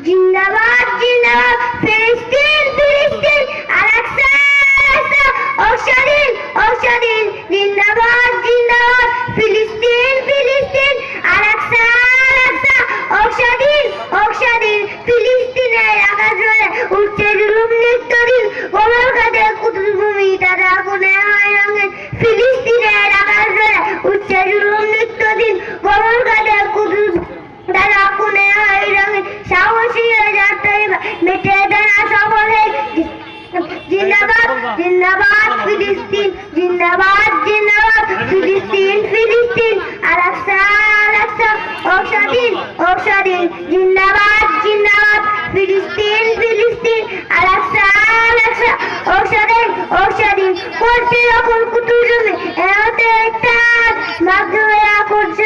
জিন্দাবাদ জিন্দাবাদ ফিলিস্তিন ফিলিস্তিন আল-আকসা আল-আকসা ও স্বাধীন জিন্দাবাদ জিন্দাবাদ ফিলিস্তিন ফিলিস্তিন আল-আকসা আল-আকসা ও স্বাধীন ফিলিস্তিনের আকাশ জুড়ে উঠছে জুলুম নিত্যদিন কোমর কাঁধে কুতুব ভূমি তারা আগুনে হয় রঙিন ফিলিস্তিনের আকাশ জুড়ে উঠছে জুলুম নিত্যদিন কোমর কাঁধে কুতুব তারা আগুনে হয় রঙিন সাহসী যাত্রায় মেটে দেনা সকলে জিন্দাবাদ জিন্দাবাদ ফিলিস্তিন জিন্দাবাদ জিন্দাবাদ ফিলিস্তিন ফিলিস্তিন আল-আকসা আল-আকসা ও স্বাধীন জিন্দাবাদ জিন্দাবাদ ফিলিস্তিন ফিলিস্তিন আল-আকসা আল-আকসা ও স্বাধীন করছে যখন কুতুব জমি এতে টান মাধ্যমেরা করছে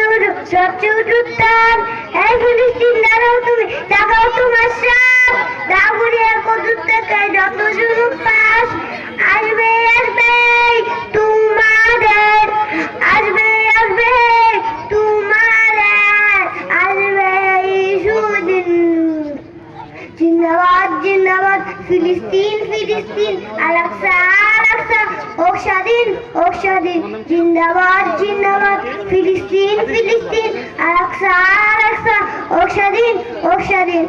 সবচেয়ে উঁচু টান এই ফিলিস্তিন দাঁড়াও তুমি তাকাও তোমার সাপ দাগুড়িয়া কদুর থেকে যত জুলুম পাস আসবে তোমাদের সুদিন জিন্দাবাদ জিন্দাবাদ ফিলিস্তিন ফিলিস্তিন আল-আকসা আল-আকসা ও স্বাধীন জিন্দাবাদ জিন্দাবাদ ফিলিস্তিন ফিলিস্তিন আল-আকসা আল-আকসা ও স্বাধীন